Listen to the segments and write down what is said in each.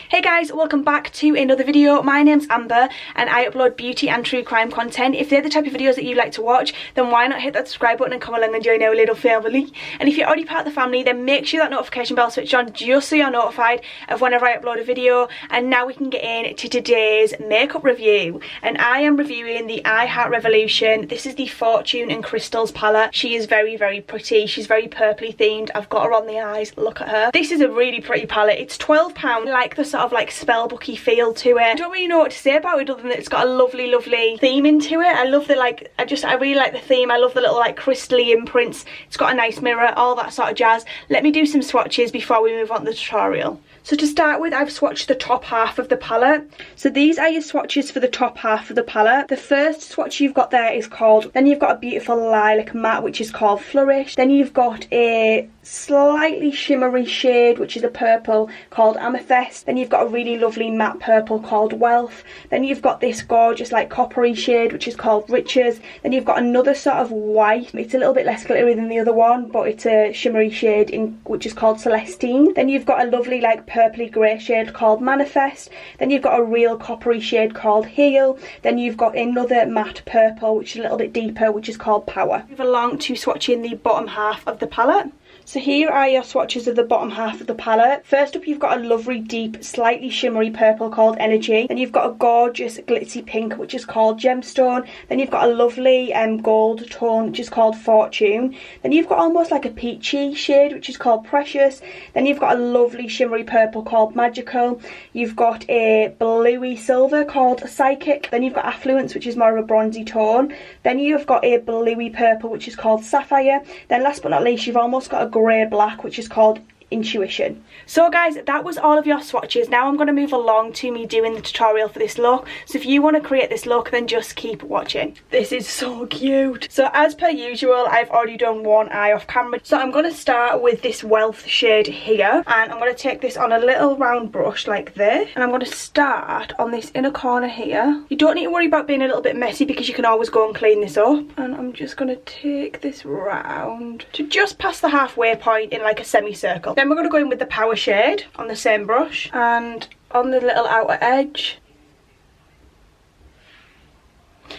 Hey guys, welcome back to another video. My name's Amber and I upload beauty and true crime content. If they're the type of videos that you like to watch, then why not hit that subscribe button and come along and join our little family. And if you're already part of the family, then make sure that notification bell switched on just so you're notified of whenever I upload a video. And now we can get into today's makeup review. And I am reviewing the I Heart Revolution. This is the Fortune and Crystals palette. She is very, very pretty. She's very purpley themed. I've got her on the eyes. Look at her. This is a really pretty palette. It's £12. I like the sort of like spellbooky feel to it. I don't really know what to say about it other than it's got a lovely theme into it. I love the I really like the theme. I love the little like crystally imprints. It's got a nice mirror, all that sort of jazz. Let me do some swatches before we move on to the tutorial. So to start with, I've swatched the top half of the palette. So these are your swatches for the top half of the palette. The first swatch you've got there is called, then you've got a beautiful lilac matte which is called Flourish. Then you've got a slightly shimmery shade which is a purple called Amethyst. Then you've got a really lovely matte purple called Wealth. Then you've got this gorgeous like coppery shade which is called Riches. Then you've got another sort of white. It's a little bit less glittery than the other one, but it's a shimmery shade which is called Celestine. Then you've got a lovely like purpley grey shade called Manifest. Then you've got a real coppery shade called Heal. Then you've got another matte purple which is a little bit deeper which is called Power. Move along to swatching the bottom half of the palette. So here are your swatches of the bottom half of the palette. First up, you've got a lovely deep, slightly shimmery purple called Energy. Then you've got a gorgeous glitzy pink which is called Gemstone. Then you've got a lovely gold tone which is called Fortune. Then you've got almost like a peachy shade which is called Precious. Then you've got a lovely shimmery purple called Magical. You've got a bluey silver called Psychic. Then you've got Affluence which is more of a bronzy tone. Then you've got a bluey purple which is called Sapphire. Then last but not least, you've almost got a grey black which is called Intuition. So guys, that was all of your swatches. Now I'm going to move along to me doing the tutorial for this look. So if you want to create this look, then just keep watching. This is so cute. So as per usual, I've already done one eye off camera. So I'm going to start with this Wealth shade here, and I'm going to take this on a little round brush like this, and I'm going to start on this inner corner here. You don't need to worry about being a little bit messy because you can always go and clean this up. And I'm just going to take this round to just past the halfway point in like a semicircle. Then we're going to go in with the Power shade on the same brush, and on the little outer edge,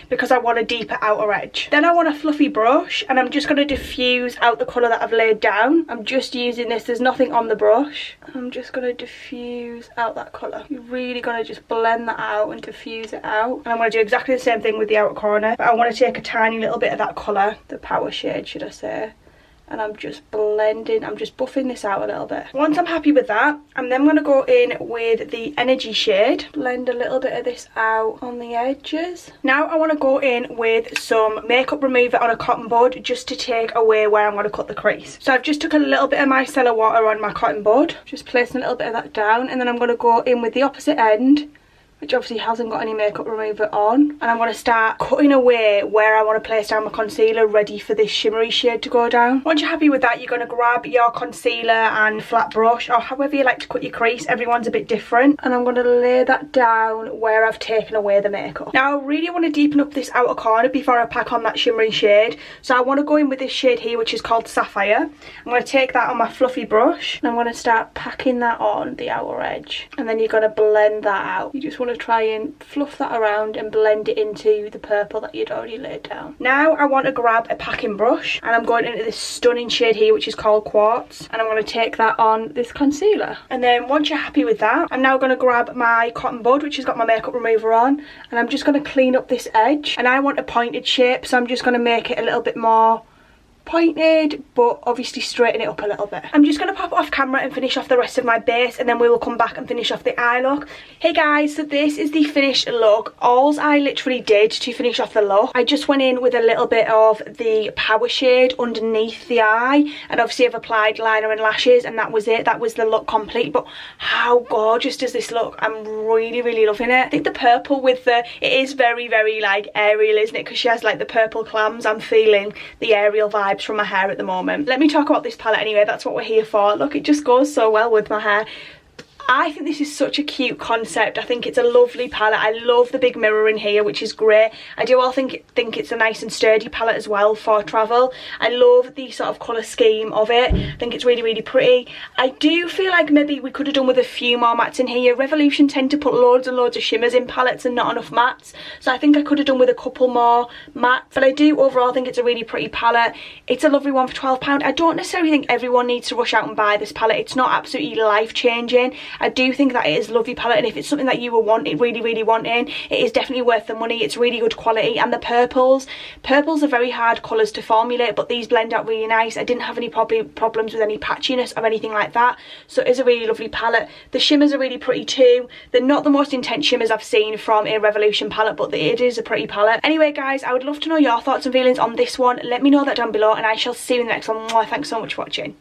because I want a deeper outer edge. Then I want a fluffy brush, and I'm just going to diffuse out the colour that I've laid down. I'm just using this, there's nothing on the brush. I'm just going to diffuse out that colour. You're really going to just blend that out and diffuse it out. And I'm going to do exactly the same thing with the outer corner, but I want to take a tiny little bit of that colour, the Power shade should I say, and I'm just blending, I'm just buffing this out a little bit. Once I'm happy with that, I'm then going to go in with the Energy shade, blend a little bit of this out on the edges. Now I want to go in with some makeup remover on a cotton bud just to take away where I'm going to cut the crease. So I've just took a little bit of micellar water on my cotton bud, just placing a little bit of that down, and then I'm going to go in with the opposite end, which obviously hasn't got any makeup remover on, and I'm going to start cutting away where I want to place down my concealer, ready for this shimmery shade to go down. Once you're happy with that, you're going to grab your concealer and flat brush, or however you like to cut your crease. Everyone's a bit different, and I'm going to lay that down where I've taken away the makeup. Now I really want to deepen up this outer corner before I pack on that shimmery shade, so I want to go in with this shade here which is called Sapphire. I'm going to take that on my fluffy brush, and I'm going to start packing that on the outer edge, and then you're going to blend that out. You just want to try and fluff that around and blend it into the purple that you'd already laid down. Now I want to grab a packing brush, and I'm going into this stunning shade here which is called Quartz, and I'm going to take that on this concealer. And then once you're happy with that, I'm now going to grab my cotton bud which has got my makeup remover on, and I'm just going to clean up this edge. And I want a pointed shape, so I'm just going to make it a little bit more pointed, but obviously straighten it up a little bit. I'm just going to pop it off camera and finish off the rest of my base, and then we will come back and finish off the eye look. Hey guys, so this is the finished look. All I literally did to finish off the look, I just went in with a little bit of the Power shade underneath the eye, and obviously I've applied liner and lashes, and that was it. That was the look complete. But how gorgeous does this look? I'm really loving it. I think the purple with the, it is very like aerial, isn't it? Because she has like the purple clams. I'm feeling the aerial vibe from my hair at the moment. Let me talk about this palette anyway, that's what we're here for. Look, it just goes so well with my hair. I think this is such a cute concept. I think it's a lovely palette. I love the big mirror in here, which is great. I do all think it's a nice and sturdy palette as well for travel. I love the sort of colour scheme of it. I think it's really, really pretty. I do feel like maybe we could have done with a few more mattes in here. Revolution tend to put loads and loads of shimmers in palettes and not enough mattes. So I think I could have done with a couple more mattes. But I do overall think it's a really pretty palette. It's a lovely one for £12. I don't necessarily think everyone needs to rush out and buy this palette. It's not absolutely life-changing. I do think that it is a lovely palette, and if it's something that you were really wanting, it is definitely worth the money. It's really good quality. And the purples are very hard colours to formulate, but these blend out really nice. I didn't have any problems with any patchiness or anything like that, so it is a really lovely palette. The shimmers are really pretty too. They're not the most intense shimmers I've seen from a Revolution palette, but it is a pretty palette. Anyway guys, I would love to know your thoughts and feelings on this one. Let me know that down below, and I shall see you in the next one. Thanks so much for watching.